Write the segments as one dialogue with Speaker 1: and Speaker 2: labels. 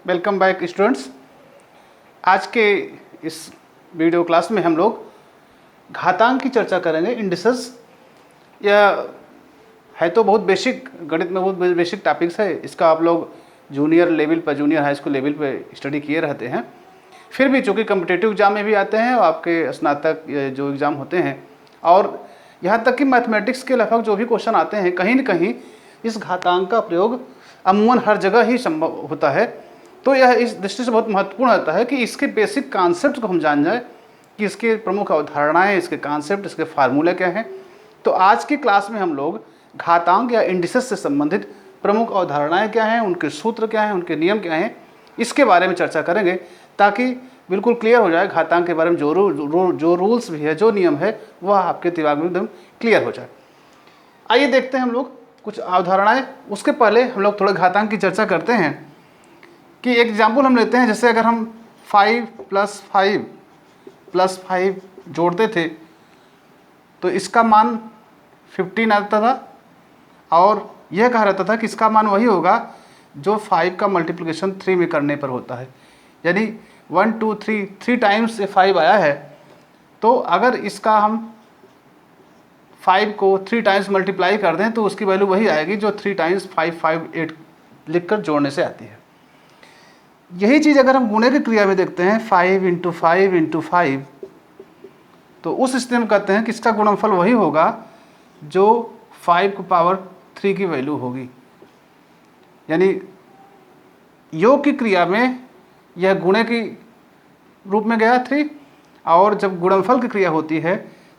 Speaker 1: Welcome back students. आज के इस वीडियो क्लास में हम लोग घातांक की चर्चा करेंगे। इंडिसेस यह है तो बहुत बेसिक, गणित में बहुत बेसिक टॉपिक्स है। इसका आप लोग जूनियर लेवल पर, जूनियर हाई स्कूल लेवल पर स्टडी किए रहते हैं। फिर भी चूँकि कम्पिटेटिव एग्जाम में भी आते हैं और आपके स्नातक जो एग्ज़ाम होते हैं, और यहाँ तक कि मैथमेटिक्स के लगभग जो भी क्वेश्चन आते हैं, कहीं न कहीं इस घातांक का प्रयोग अमूमन हर जगह ही संभव होता है। तो यह इस दृष्टि से बहुत महत्वपूर्ण होता है कि इसके बेसिक कॉन्सेप्ट को हम जान जाएं कि इसके प्रमुख अवधारणाएं, इसके कॉन्सेप्ट, इसके फार्मूले क्या हैं। तो आज की क्लास में हम लोग घातांक या इंडिसेस से संबंधित प्रमुख अवधारणाएं क्या हैं, उनके सूत्र क्या हैं, उनके नियम क्या हैं, इसके बारे में चर्चा करेंगे, ताकि बिल्कुल क्लियर हो जाए घातांक के बारे में। जो रूल्स भी है, जो नियम है, वह आपके दिमाग में एकदम क्लियर हो जाए। आइए देखते हैं हम लोग कुछ अवधारणाएं। उसके पहले हम लोग थोड़ा घातांक की चर्चा करते हैं कि एक एग्जाम्पल हम लेते हैं। जैसे अगर हम 5 + 5 जोड़ते थे तो इसका मान 15 आता था, और यह कहा रहता था कि इसका मान वही होगा जो 5 का मल्टीप्लिकेशन 3 में करने पर होता है। यानी 1 2 3 टाइम्स ये 5 आया है, तो अगर इसका हम 5 को 3 टाइम्स मल्टीप्लाई कर दें तो उसकी वैल्यू वही आएगी जो 3 टाइम्स 5 5 8 लिखकर जोड़ने से आती है। यही चीज़ अगर हम गुणे की क्रिया में देखते हैं, 5 × 5 × 5, तो उस स्थिति में कहते हैं कि इसका गुणनफल वही होगा जो 5 की पावर 3 की वैल्यू होगी। यानी योग की क्रिया में यह गुणे की रूप में गया 3, और जब गुणनफल की क्रिया होती है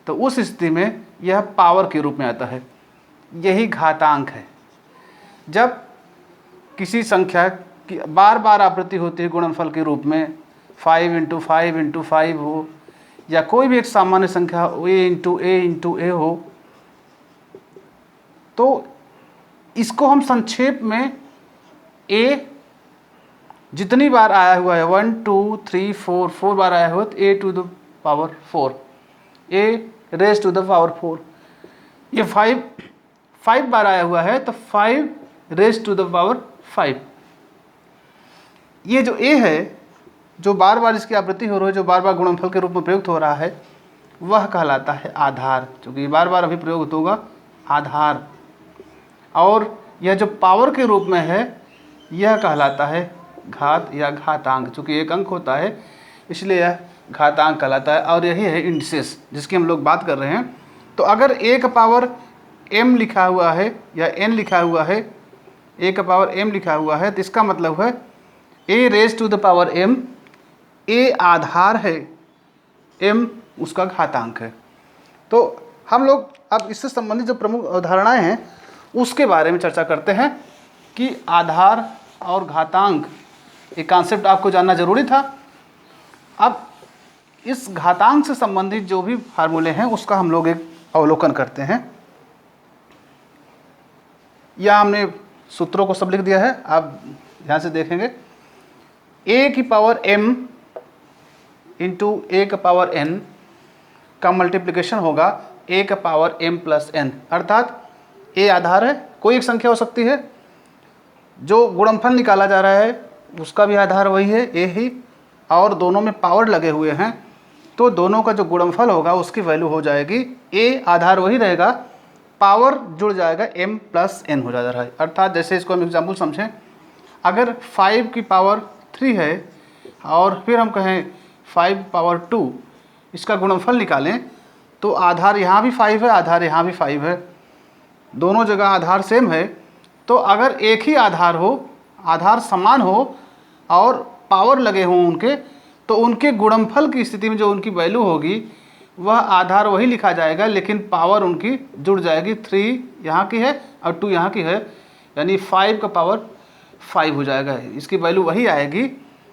Speaker 1: तो उस स्थिति में यह पावर के रूप में आता है। यही घातांक है। जब किसी संख्या की बार बार आवृत्ति होती है गुणनफल के रूप में, 5 × 5 × 5 हो, या कोई भी एक सामान्य संख्या a हो, तो इसको हम संक्षेप में a जितनी बार आया हुआ है, 1 2 3 4 बार आया हुआ, तो a to the power 4, a raise to the power 4। ये 5 बार आया हुआ है तो 5 रेज़ टू द पावर 5। ये जो a है, जो बार बार इसकी आवृत्ति हो रही है, जो बार बार गुणनफल के रूप में प्रयुक्त हो रहा है, वह कहलाता है आधार। क्योंकि बार बार अभी प्रयोग होगा आधार। और यह जो पावर के रूप में है, यह कहलाता है घात या घातांक। चूँकि एक अंक होता है इसलिए यह घातांक कहलाता है। और यही है इंडिसेस जिसकी हम लोग बात कर रहे हैं। तो अगर a का पावर m लिखा हुआ है या n लिखा हुआ है, a का पावर m लिखा हुआ है, तो इसका मतलब है a raise to the power m, a आधार है, m उसका घातांक है। तो हम लोग अब इससे संबंधित जो प्रमुख अवधारणाएं हैं उसके बारे में चर्चा करते हैं कि आधार और घातांक, ये कॉन्सेप्ट आपको जानना जरूरी था। अब इस घातांक से संबंधित जो भी फार्मूले हैं उसका हम लोग एक अवलोकन करते हैं। या हमने सूत्रों को सब लिख दिया है, आप ध्यान से देखेंगे। a की पावर m × a का पावर n का मल्टीप्लिकेशन होगा a का पावर m + n, अर्थात a आधार है, कोई एक संख्या हो सकती है। जो गुणनफल निकाला जा रहा है उसका भी आधार वही है, a ही, और दोनों में पावर लगे हुए हैं, तो दोनों का जो गुणनफल होगा उसकी वैल्यू हो जाएगी, a आधार वही रहेगा, पावर जुड़ जाएगा, m + n हो जा रहा है। अर्थात जैसे इसको हम एग्जाम्पल समझें, अगर 5 की पावर 3 है और फिर हम कहें 5 पावर 2, इसका गुणनफल निकालें तो आधार यहाँ भी 5 है, आधार यहाँ भी 5 है, दोनों जगह आधार सेम है। तो अगर एक ही आधार हो, आधार समान हो और पावर लगे हों उनके, तो उनके गुणनफल की स्थिति में जो उनकी वैल्यू होगी वह आधार वही लिखा जाएगा, लेकिन पावर उनकी जुड़ जाएगी। 3 यहाँ की है और 2 यहाँ की है, यानी 5 का पावर 5 हो जाएगा। इसकी वैल्यू वही आएगी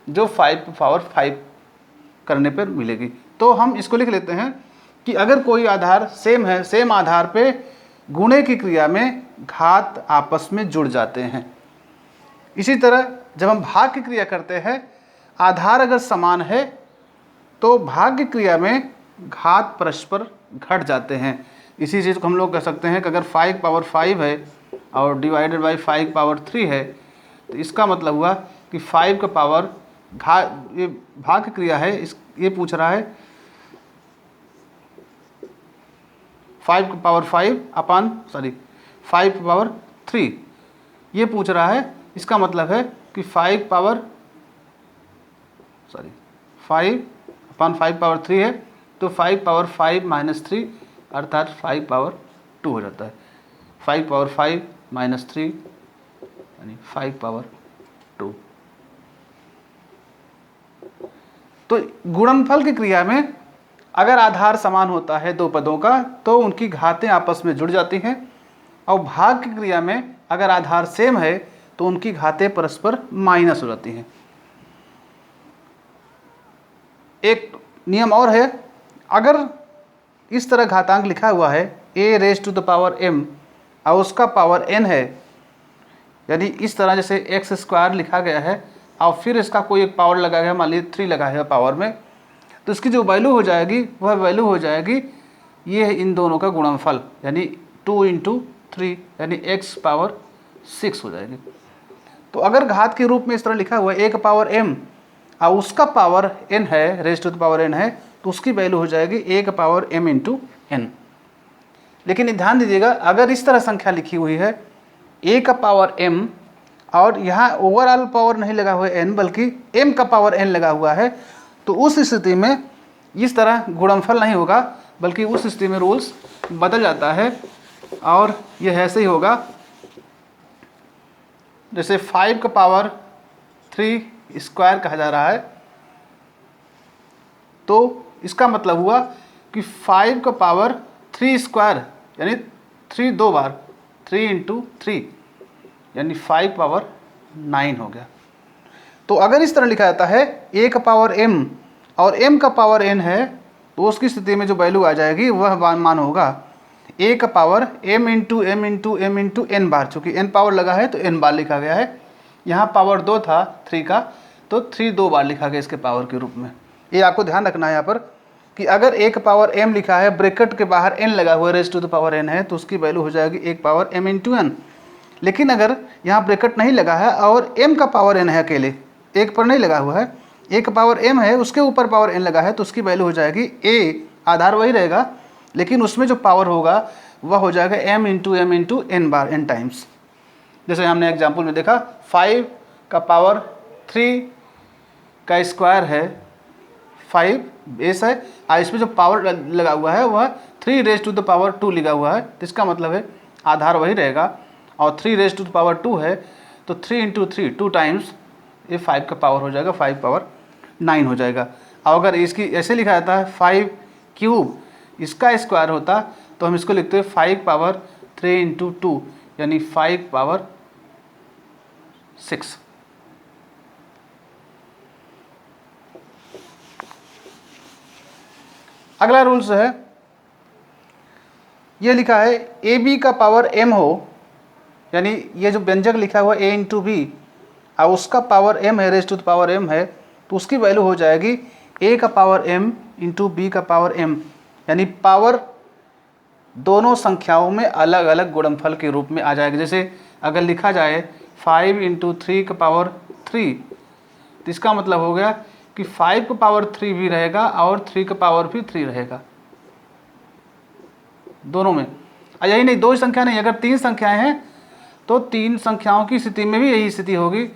Speaker 1: जो 5 की पावर 5 करने पर मिलेगी। तो हम इसको लिख लेते हैं कि अगर कोई आधार सेम है, सेम आधार पे गुणे की क्रिया में घात आपस में जुड़ जाते हैं। इसी तरह जब हम भाग की क्रिया करते हैं, आधार अगर समान है तो भाग की क्रिया में घात परस्पर घट जाते हैं। इसी चीज़ को हम लोग कह सकते हैं कि अगर 5 की पावर 5 है और डिवाइडेड बाई 5 की पावर 3 है, तो इसका मतलब हुआ कि 5 का पावर ये भाग की क्रिया है, ये पूछ रहा है 5 का पावर 5 अपॉन 5 का पावर 3 ये पूछ रहा है। इसका मतलब है कि 5 अपॉन 5 पावर 3 है, तो 5 पावर 5 माइनस 3 अर्थात 5 पावर 2 हो जाता है। 5 पावर 5 माइनस 3 यानी 5 पावर 2। तो गुणनफल की क्रिया में अगर आधार समान होता है दो पदों का तो उनकी घातें आपस में जुड़ जाती हैं, और भाग की क्रिया में अगर आधार सेम है तो उनकी घातें परस्पर माइनस हो जाती हैं। एक नियम और है, अगर इस तरह घातांक लिखा हुआ है a raise to the power m और उसका पावर n है, यानी इस तरह जैसे एक्स स्क्वायर लिखा गया है और फिर इसका कोई एक पावर लगा गया, मान लीजिए 3 लगा है पावर में, तो इसकी जो वैल्यू हो जाएगी वह वैल्यू हो जाएगी ये है इन दोनों का गुणनफल, यानी 2 × 3 यानी x पावर 6 हो जाएगी। तो अगर घात के रूप में इस तरह लिखा हुआ है a का पावर m और उसका पावर n है, raise to the power n है, तो उसकी वैल्यू हो जाएगी a का पावर m × n। लेकिन ध्यान दीजिएगा, अगर इस तरह संख्या लिखी हुई है a का पावर m और यहाँ ओवरऑल पावर नहीं लगा हुआ है n बल्कि m का पावर n लगा हुआ है, तो उस स्थिति में इस तरह गुणनफल नहीं होगा, बल्कि उस स्थिति में रूल्स बदल जाता है और यह ऐसे ही होगा जैसे 5 का पावर 3 स्क्वायर कहा जा रहा है, तो इसका मतलब हुआ कि 5 का पावर 3 स्क्वायर यानी 3 दो बार 3 × 3 यानी 5 पावर 9 हो गया। तो अगर इस तरह लिखा जाता है a का पावर m और m का पावर n है, तो उसकी स्थिति में जो वैल्यू आ जाएगी वह मान होगा a का power m × m × m × n बार, चूँकि n पावर लगा है तो n बार लिखा गया है। यहाँ पावर 2 था 3 का, तो 3 दो बार लिखा गया इसके पावर के रूप में। ये आपको ध्यान रखना है यहाँ पर कि अगर a का पावर m लिखा है, ब्रैकेट के बाहर n लगा हुआ है, raise to the power n है, तो उसकी वैल्यू हो जाएगी 1 पावर m × n। लेकिन अगर यहाँ ब्रैकेट नहीं लगा है और m का पावर n है, अकेले एक पर नहीं लगा हुआ है, a का पावर m है उसके ऊपर पावर n लगा है, तो उसकी वैल्यू हो जाएगी a, आधार वही रहेगा लेकिन उसमें जो पावर होगा वह हो जाएगा m × m × n बार, n टाइम्स। जैसे हमने एग्जाम्पल में देखा 5 का पावर 3 का स्क्वायर है 5 बेस है, और इसमें जो पावर लगा हुआ है वह 3 रेज टू द पावर 2 लिखा हुआ है, तो इसका मतलब है आधार वही रहेगा, और 3 रेज टू द पावर 2 है तो 3 × 3 2 टाइम्स ये 5 का पावर हो जाएगा, 5 पावर 9 हो जाएगा। और अगर इसकी ऐसे लिखा जाता है 5 क्यूब इसका स्क्वायर होता तो हम इसको लिखते हैं 5 पावर 3 × 2 यानी 5 पावर 6। अगला रूल्स है, ये लिखा है ए बी का पावर m हो, यानी ये जो व्यंजक लिखा हुआ a × b और उसका पावर m है, raise to the power m है, तो उसकी वैल्यू हो जाएगी a का पावर m × b का पावर m, यानी पावर दोनों संख्याओं में अलग अलग गुणनफल के रूप में आ जाएगा। जैसे अगर लिखा जाए 5 × 3 का पावर 3, तो इसका मतलब हो गया कि 5 का पावर 3 भी रहेगा और 3 का पावर भी 3 रहेगा दोनों में। यही नहीं, दो ही संख्या नहीं, अगर 3 संख्याएं हैं तो 3 संख्याओं की स्थिति में भी यही स्थिति होगी।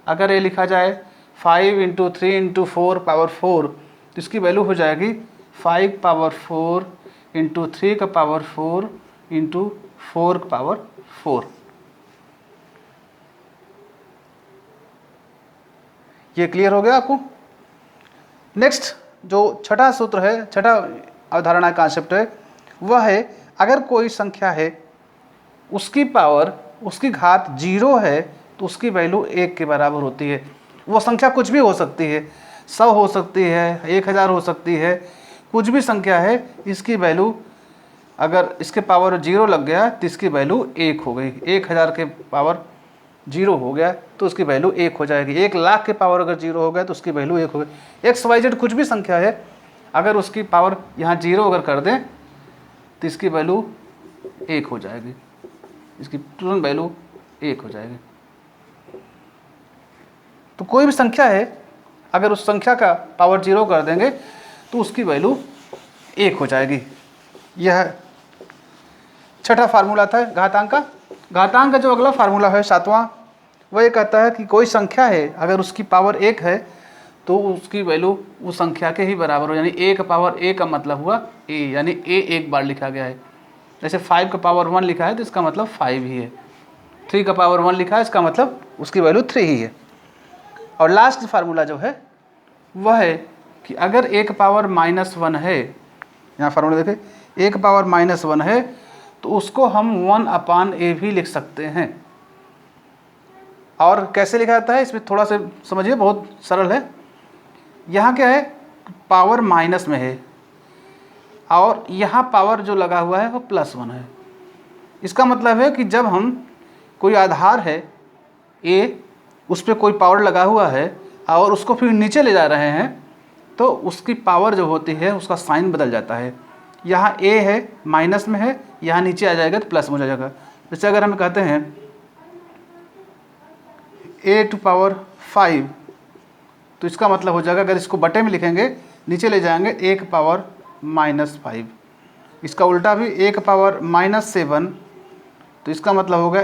Speaker 1: अगर ये लिखा जाए 5 × 3 × 4 पावर 4, तो इसकी वैल्यू हो जाएगी 5 पावर 4 × 3 का पावर 4 × 4 का पावर 4। ये क्लियर हो गया आपको। नेक्स्ट जो छठा सूत्र है, छठा अवधारणा कॉन्सेप्ट है, वह है अगर कोई संख्या है उसकी पावर, उसकी घात 0 है तो उसकी वैल्यू 1 के बराबर होती है। वो संख्या कुछ भी हो सकती है, 100 हो सकती है, 1000 हो सकती है, कुछ भी संख्या है, इसकी वैल्यू अगर इसके पावर 0 लग गया तो इसकी वैल्यू 1 हो गई। 1000 के पावर 0 हो गया तो उसकी वैल्यू 1 हो जाएगी। 1 लाख के पावर अगर 0 हो गया तो उसकी वैल्यू 1 हो गई। XYZ कुछ भी संख्या है, अगर उसकी पावर यहाँ 0 अगर कर दें तो इसकी वैल्यू 1 हो जाएगी, इसकी तुरंत वैल्यू 1 हो जाएगी। तो तो कोई भी संख्या है, अगर उस संख्या का पावर 0 कर देंगे तो उसकी वैल्यू 1 हो जाएगी। यह छठा फार्मूला था घातांक का। घातांक का जो अगला फार्मूला है 7वां, वह ये कहता है कि कोई संख्या है अगर उसकी पावर 1 है तो उसकी वैल्यू उस संख्या के ही बराबर हो, यानी a का पावर a का मतलब हुआ a, यानी a एक बार लिखा गया है। जैसे 5 का पावर 1 लिखा है तो इसका मतलब 5 ही है, 3 का पावर 1 लिखा है इसका मतलब उसकी वैल्यू 3 ही है। और लास्ट फार्मूला जो है वह है कि अगर a का पावर -1 है, यहाँ फार्मूला देखें, a का पावर -1 है तो उसको हम 1/a भी लिख सकते हैं। और कैसे लिखा जाता है इसमें थोड़ा सा समझिए, बहुत सरल है। यहाँ क्या है, पावर माइनस में है और यहाँ पावर जो लगा हुआ है वो +1 है। इसका मतलब है कि जब हम कोई आधार है a, उस पर कोई पावर लगा हुआ है और उसको फिर नीचे ले जा रहे हैं तो उसकी पावर जो होती है उसका साइन बदल जाता है। यहाँ a है माइनस में है, यहाँ नीचे आ जाएगा तो प्लस में हो जाएगा। जैसे अगर हम कहते हैं a⁵, तो इसका मतलब हो जाएगा, अगर इसको बटे में लिखेंगे नीचे ले जाएंगे a⁻⁻5। इसका उल्टा भी a⁻7, तो इसका मतलब होगा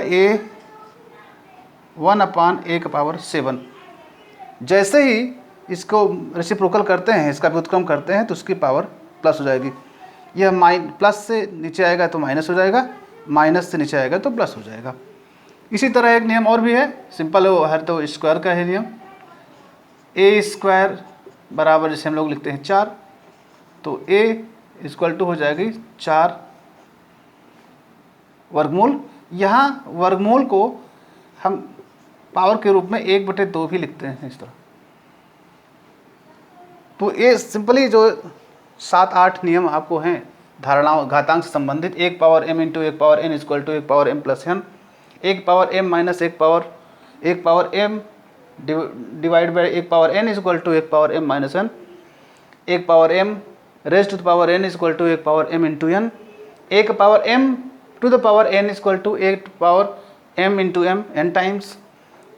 Speaker 1: a1/a⁻7। जैसे ही इसको रेसिप्रोकल करते हैं, इसका व्युत्क्रम करते हैं तो उसकी पावर प्लस हो जाएगी। यह प्लस से नीचे आएगा तो माइनस हो जाएगा, माइनस से नीचे आएगा तो प्लस हो जाएगा। इसी तरह एक नियम और भी है, सिंपल है तो स्क्वायर का है नियम। a² बराबर जैसे हम लोग लिखते हैं 4, तो a हो जाएगी 4 वर्गमूल। यहाँ वर्गमूल को हम पावर के रूप में 1/2 भी लिखते हैं इस तरह। तो ये सिंपली जो 7-8 नियम आपको हैं धारणाओं घातांक से संबंधित, 1m × 1n = 1m+n, 1m divide by 1n = 1m-n, 1m raised to the power n = 1m × n, 1m to the power n = 8m × m n times,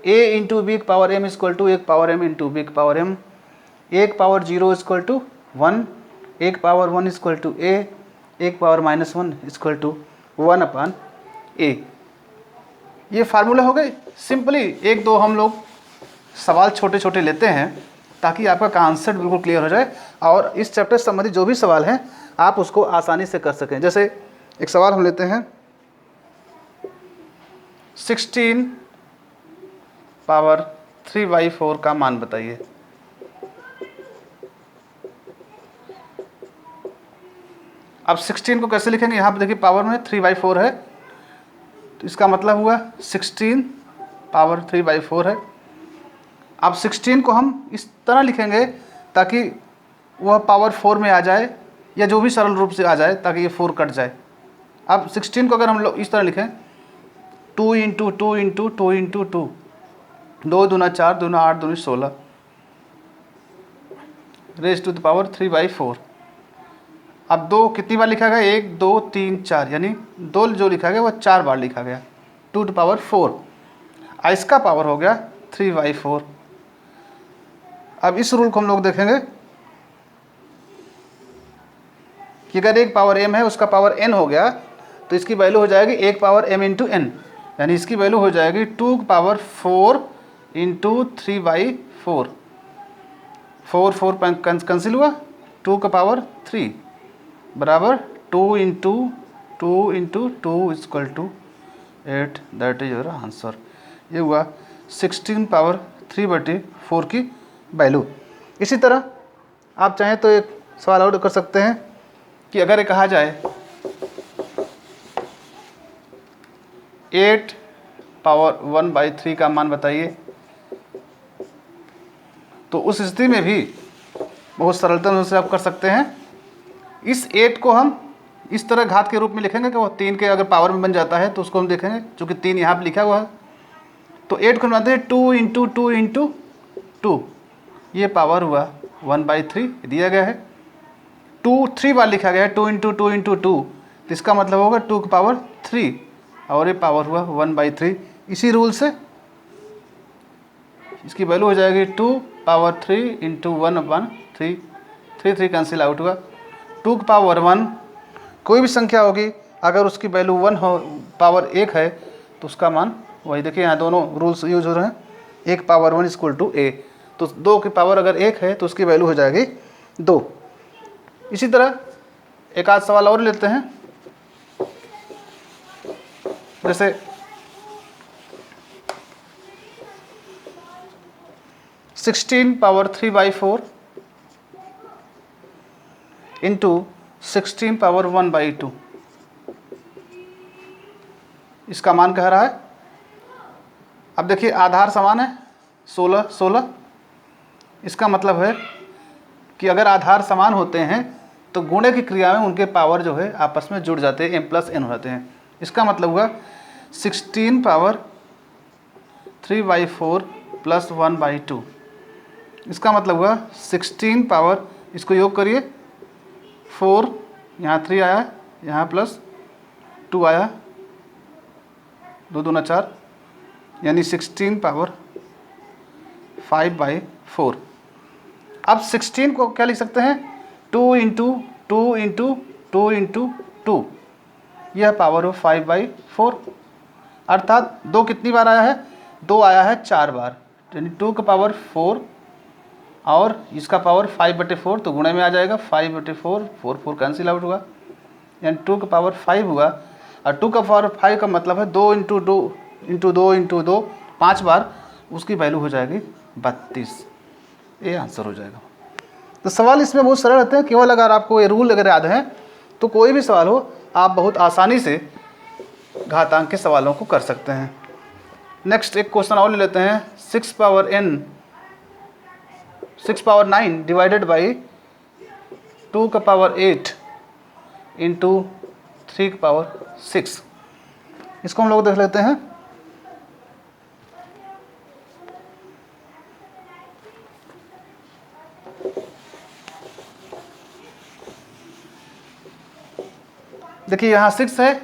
Speaker 1: a × b × m = 1m × b × m, 1 power 0 = 1, 1 power 1 = a, 1 power -1 = 1/a। ये formula हो गए। Simply 1-2 हम लोग सवाल छोटे छोटे लेते हैं ताकि आपका कॉन्सेप्ट बिल्कुल क्लियर हो जाए और इस चैप्टर से संबंधित जो भी सवाल हैं आप उसको आसानी से कर सकें। जैसे एक सवाल हम लेते हैं, 16⁻³ का मान बताइए। अब 16 को कैसे लिखेंगे, यहाँ पे देखिए पावर में 3/4 है, तो इसका मतलब हुआ 16 पावर 3/4 है। अब 16 को हम इस तरह लिखेंगे ताकि वह पावर 4 में आ जाए या जो भी सरल रूप से आ जाए ताकि ये 4 कट जाए। अब 16 को अगर हम लोग इस तरह लिखें 2 × 2 × 2 × 2, 2 दूना 4, 2 दूना 8, 2 दूनी 16 रेज़ टू द पावर 3/4। अब 2 कितनी बार लिखा गया, 1 2 3 4, यानी 2 जो लिखा गया वह 4 बार लिखा गया, 2 टू पावर 4। इसका पावर हो गया 3/4। अब इस रूल को हम लोग देखेंगे कि अगर एक पावर m है उसका पावर n हो गया तो इसकी वैल्यू हो जाएगी 1 पावर m × n, यानी इसकी वैल्यू हो जाएगी 2 की पावर 4 × 3/4। 4 कैंसिल हुआ, 2 का पावर 3 बराबर 2 × 2 × 2 = 8। That is your answer. ये हुआ 16 पावर 3/4 की वैल्यू। इसी तरह आप चाहें तो एक सवाल और कर सकते हैं कि अगर ये कहा जाए 8 पावर 1/3 का मान बताइए, तो उस स्थिति में भी बहुत सरलता से आप कर सकते हैं। इस 8 को हम इस तरह घात के रूप में लिखेंगे कि वो 3 के अगर पावर में बन जाता है तो उसको हम देखेंगे, चूँकि 3 यहाँ पर लिखा हुआ है तो 8 को बनाते हैं 2 × 2 × 2, ये पावर हुआ 1/3 दिया गया है। 2 3 बार लिखा गया है, 2 × 2 × 2, तो इसका मतलब होगा 2 की पावर 3 और ये पावर हुआ 1/3। इसी रूल से इसकी वैल्यू हो जाएगी 2 पावर 3 इंटू 1/3, 3 कैंसिल आउट हुआ। 2 की पावर 1 कोई भी संख्या होगी अगर उसकी वैल्यू 1 हो, पावर 1 है तो उसका मान वही, देखिए यहाँ दोनों रूल्स यूज हो रहे हैं, 1 पावर 1 इक्वल टू a, तो 2 की पावर अगर 1 है तो उसकी वैल्यू हो जाएगी 2। इसी तरह एक आध सवाल और लेते हैं, जैसे सिक्सटीन पावर 3/4 इंटू 16 पावर 1/2, इसका मान कह रहा है। अब देखिए आधार समान है 16 16, इसका मतलब है कि अगर आधार समान होते हैं तो गुणे की क्रिया में उनके पावर जो है आपस में जुड़ जाते हैं, m प्लस n हो जाते हैं। इसका मतलब हुआ 16 पावर 3/4 प्लस 1/2, इसका मतलब हुआ 16 पावर, इसको योग करिए, 4 यहाँ 3 आया, यहाँ प्लस 2 आया, 2 दूना 4, यानी 16 पावर 5/4। अब 16 को क्या लिख सकते हैं, 2 इंटू 2 इंटू 2 इंटू 2, यह पावर हो 5/4, अर्थात 2 कितनी बार आया है, 2 आया है 4 बार, यानी 2 का पावर 4 और इसका पावर 5/4, तो गुणे में आ जाएगा 5/4, 4 कैंसिल आउट हुआ, यानी 2 का पावर 5 हुआ। और 2 का पावर 5 का मतलब है 2 इंटू 2 इंटू 2 इंटू 2, 5 बार, उसकी वैल्यू हो जाएगी 32, ये आंसर हो जाएगा। तो सवाल इसमें बहुत सरल रहते हैं, केवल अगर आपको ये रूल अगर याद है तो कोई भी सवाल हो आप बहुत आसानी से घातांक के सवालों को कर सकते हैं। नेक्स्ट एक क्वेश्चन और ले लेते हैं, 6 पावर 9 डिवाइडेड बाई 2 का पावर 8 इंटू 3 का पावर 6, इसको हम लोग देख लेते हैं। देखिए यहाँ 6 है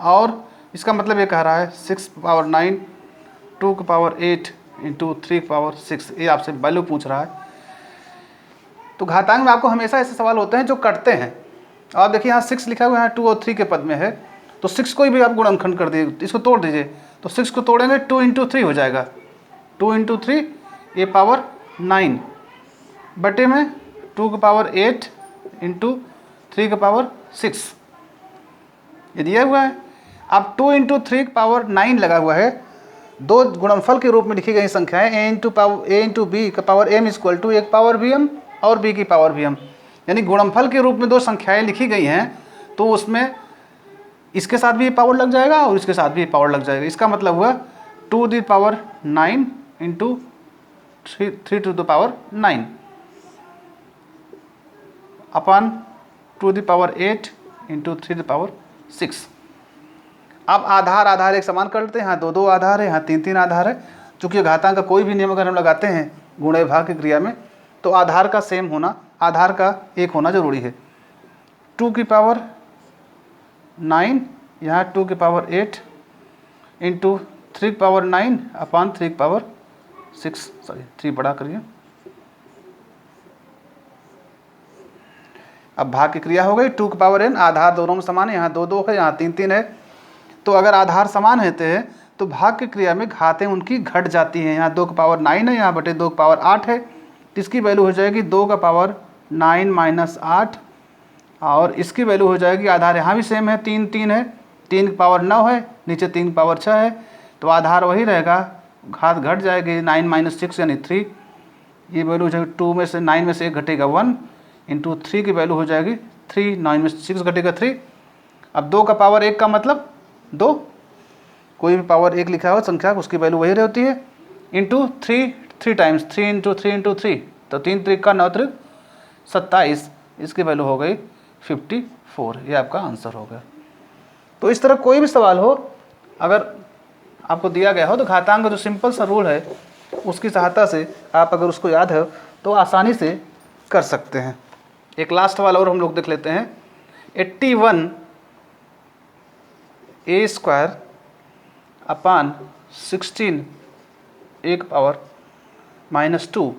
Speaker 1: और इसका मतलब ये कह रहा है 6 पावर 9 2 का पावर 8 इंटू 3 का पावर 6, ये आपसे वैल्यू पूछ रहा है। तो घातांक में आपको हमेशा ऐसे सवाल होते हैं जो कटते हैं। आप देखिए यहाँ 6 लिखा हुआ है, 2 और 3 के पद में है, तो 6 को भी आप गुणनखंड कर दीजिए, इसको तोड़ दीजिए, तो 6 को तोड़ेंगे 2 इंटू 3 हो जाएगा, 2 इंटू 3 ये पावर 9 बटे में 2 का पावर 8 इंटू 3 का पावर 6, ये दिया हुआ है। अब 2 इंटू 3 पावर 9 लगा हुआ है, दो गुणनफल के रूप में लिखी गई संख्याएं a इंटू बी का पावर m इक्वल टू एक पावर bm और b की पावर bm, यानी गुणनफल के रूप में दो संख्याएं लिखी गई हैं, तो उसमें इसके साथ भी पावर लग जाएगा और इसके साथ भी पावर लग जाएगा। इसका मतलब हुआ 2 the power 9 into 3 to the power 9 अपन 2 the power 8 into 3 the power 6। अब आधार आधार एक समान कर लेते हैं, यहाँ 2 2 आधार है, यहाँ 3 3 आधार है। चूँकि घातांक का कोई भी नियम अगर हम लगाते हैं गुणे भाग की क्रिया में, तो आधार का सेम होना, आधार का एक होना जरूरी है। 2 की पावर 9 यहाँ 2 की पावर 8 इंटू 3 की पावर 9 अपान 3 की पावर 6, सॉरी 3 बड़ा करिए। अब भाग की क्रिया हो गई, 2 की पावर n, आधार दोनों में समान है, यहाँ 2 2 है, यहाँ 3 3 है, तो अगर आधार समान होते हैं तो भाग की क्रिया में घातें उनकी घट जाती हैं। यहाँ 2 का पावर 9 है, यहाँ बटे 2 का पावर 8 है, तो इसकी वैल्यू हो जाएगी 2 का पावर 9 माइनस 8, और इसकी वैल्यू हो जाएगी, आधार यहाँ भी सेम है, 3 3 है, 3 की पावर 9 है, नीचे 3 की पावर 6 है, तो आधार वही रहेगा, घात घट जाएगी, 9 माइनस 6 यानी 3, ये वैल्यू हो जाएगी 2 में से 9 में से 1 घटेगा 1 इंटू 3 की वैल्यू हो जाएगी 3, 9 में से 6 घटेगा 3। अब 2 का पावर 1 का मतलब 2, कोई भी पावर 1 लिखा हो संख्या उसकी वैल्यू वही रहती है, इंटू 3 टाइम्स 3 इंटू 3 इंटू 3, तो 3 3 का 9 3 27, इसकी वैल्यू हो गई 54, ये आपका आंसर हो गया। तो इस तरह कोई भी सवाल हो अगर आपको दिया गया हो तो घातांक का जो सिंपल सा रूल है उसकी सहायता से आप अगर उसको याद है तो आसानी से कर सकते हैं। एक लास्ट वाला और हम लोग देख लेते हैं, 81 a स्क्वायर अपान 16 एक पावर -2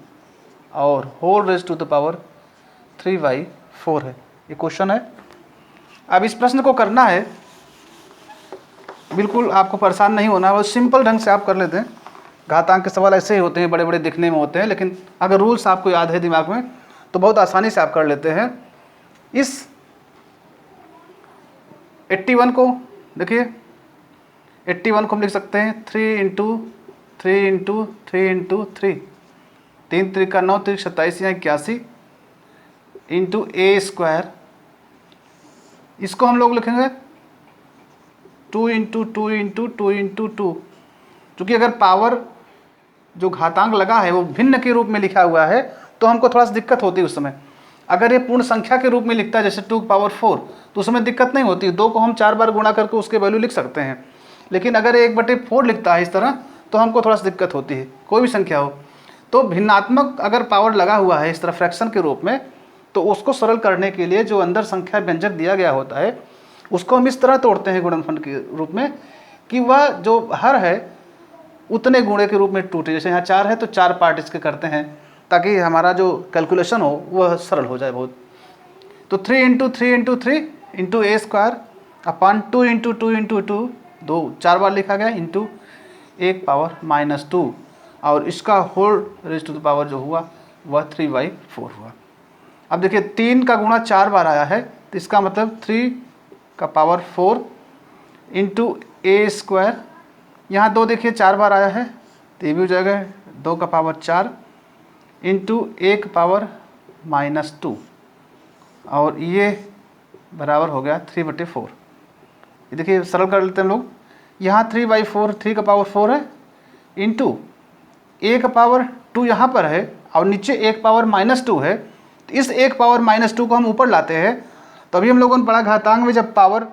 Speaker 1: और whole raise to the power 3/4 है। ये क्वेश्चन है। अब इस प्रश्न को करना है, बिल्कुल आपको परेशान नहीं होना है, वो सिंपल ढंग से आप कर लेते हैं। घातांक के सवाल ऐसे ही होते हैं, बड़े बड़े दिखने में होते हैं, लेकिन अगर रूल्स आपको याद है दिमाग में तो बहुत आसानी से आप कर लेते हैं। इस 81 को देखिए, 81 को हम लिख सकते हैं 3 इंटू 3 इंटू 3 इंटू 3, 3 त्रिका 9 त्रिक 27 या 81 इंटू ए स्क्वायर। इसको हम लोग लिखेंगे 2 इंटू 2 इंटू 2 इंटू 2। चूँकि अगर पावर जो घातांक लगा है वो भिन्न के रूप में लिखा हुआ है तो हमको थोड़ा सा दिक्कत होती है उस समय। अगर ये पूर्ण संख्या के रूप में लिखता है जैसे 2⁴ तो उसमें दिक्कत नहीं होती, 2 को हम 4 बार गुणा करके उसके वैल्यू लिख सकते हैं। लेकिन अगर 1/4 लिखता है इस तरह तो हमको थोड़ा सा दिक्कत होती है, कोई भी संख्या हो। तो भिन्नात्मक अगर पावर लगा हुआ है इस तरह फ्रैक्शन के रूप में, तो उसको सरल करने के लिए जो अंदर संख्या व्यंजक दिया गया होता है उसको हम इस तरह तोड़ते हैं गुणनफल के रूप में कि वह जो हर है उतने गुणे के रूप में टूटे। जैसे यहाँ 4 है तो 4 पार्ट इसके करते हैं ताकि हमारा जो कैलकुलेशन हो वह सरल हो जाए बहुत। तो 3 into 3 into 3 into A square upon 2 into 2 into 2, 4 बार लिखा गया, इंटू 1⁻², और इसका whole raise to the power जो हुआ वह 3/4 हुआ। अब देखिए 3 का गुणा 4 बार आया है तो इसका मतलब 3⁴ इंटू ए स्क्वायर। यहाँ 2 देखिए 4 बार आया है तो ये भी हो जाएगा 2⁴ इंटू 1⁻², और ये बराबर हो गया 3/4। ये देखिए सरल कर लेते हैं हम लोग। यहाँ 3/4 3⁴ है इंटू 1⁻² यहाँ पर है और नीचे 1⁻² है। तो इस 1⁻² को हम ऊपर लाते हैं तो अभी हम लोगों ने पढ़ा घातांक में जब पावर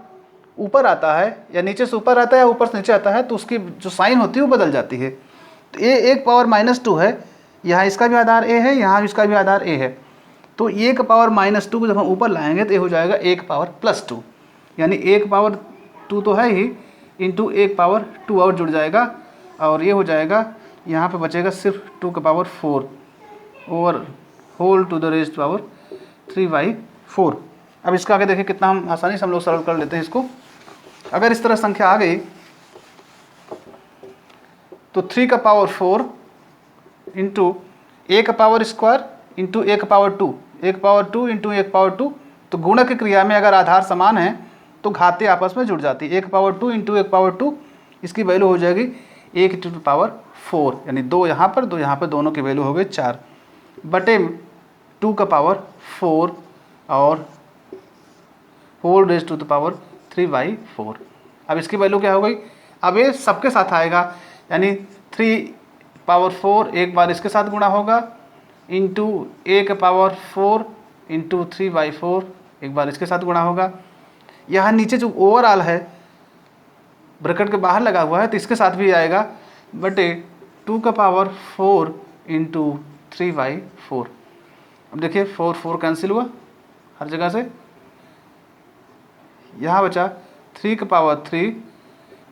Speaker 1: ऊपर आता है या नीचे से ऊपर आता है या ऊपर से नीचे आता है तो उसकी जो साइन होती है वो बदल जाती है। तो ये 1⁻² है, यहाँ इसका भी आधार ए है, यहाँ इसका भी आधार ए है। तो 1⁻² को जब हम ऊपर लाएंगे तो ये हो जाएगा 1⁻+2, यानी 1⁻² तो है ही इंटू 1⁻² और जुड़ जाएगा, और ये हो जाएगा यहाँ पे बचेगा सिर्फ 2⁴ और whole to the raise power 3/4। अब इसका आगे देखिए कितना हम आसानी से हम लोग सरल कर लेते हैं इसको। अगर इस तरह संख्या आ गई तो 3⁴ इंटू 1² इंटू 1/2, 1/2 इंटू 1/2। तो गुणक की क्रिया में अगर आधार समान है तो घातें आपस में जुड़ जाती है। 1/2 इंटू 1/2 इसकी वैल्यू हो जाएगी 1⁴, यानी 2 यहाँ पर 2 यहाँ पर, दोनों की वैल्यू हो गई 4 बटे 2⁴ और whole raise to the power 3/4। अब इसकी वैल्यू क्या हो गई, अब ये सबके साथ आएगा, यानी 3⁴ एक बार इसके साथ गुणा होगा इंटू 1⁴ इंटू 3/4 एक बार इसके साथ गुणा होगा। यहाँ नीचे जो ओवरऑल है ब्रैकेट के बाहर लगा हुआ है तो इसके साथ भी आएगा बटे 2⁴ इंटू 3/4। अब देखिए 4 कैंसिल हुआ हर जगह से, यहाँ बचा 3⁻³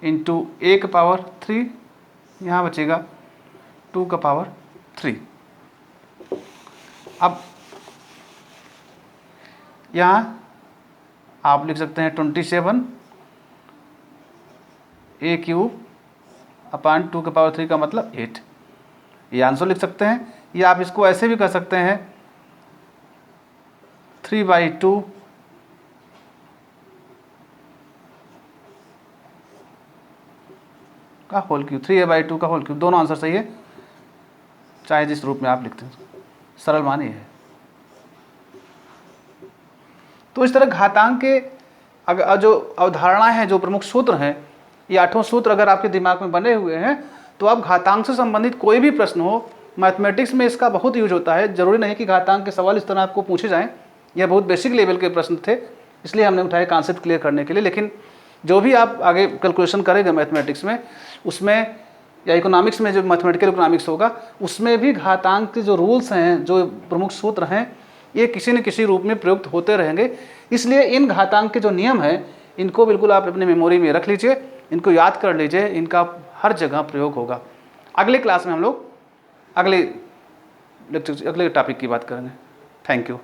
Speaker 1: इंटू 1⁻3, यहाँ बचेगा 2⁻3। अब यहाँ आप लिख सकते हैं 27 A³ अपॉन 2⁻3 का मतलब 8, ये आंसर लिख सकते हैं। या आप इसको ऐसे भी कर सकते हैं 3/2 का होल क्यूब, 3A/2 का होल क्यूब, दोनों आंसर सही है, चाहे जिस रूप में आप लिखते हैं, सरल मान ये है। तो इस तरह घातांक के जो अवधारणाएं हैं, जो प्रमुख सूत्र हैं, ये 8 सूत्र अगर आपके दिमाग में बने हुए हैं तो आप घातांक से संबंधित कोई भी प्रश्न हो, मैथमेटिक्स में इसका बहुत यूज होता है। जरूरी नहीं कि घातांक के सवाल इस तरह आपको पूछे जाएं, यह बहुत बेसिक लेवल के प्रश्न थे इसलिए हमने उठाए कॉन्सेप्ट क्लियर करने के लिए। लेकिन जो भी आप आगे कैलकुलेशन करेंगे मैथमेटिक्स में, उसमें या इकोनॉमिक्स में जो मैथमेटिकल इकोनॉमिक्स होगा उसमें भी घातांक के जो रूल्स हैं, जो प्रमुख सूत्र हैं, ये किसी न किसी रूप में प्रयुक्त होते रहेंगे। इसलिए इन घातांक के जो नियम हैं इनको बिल्कुल आप अपने मेमोरी में रख लीजिए, इनको याद कर लीजिए, इनका हर जगह प्रयोग होगा। अगले क्लास में हम लोग अगले लेक्चर अगले टॉपिक की बात करेंगे। Thank you.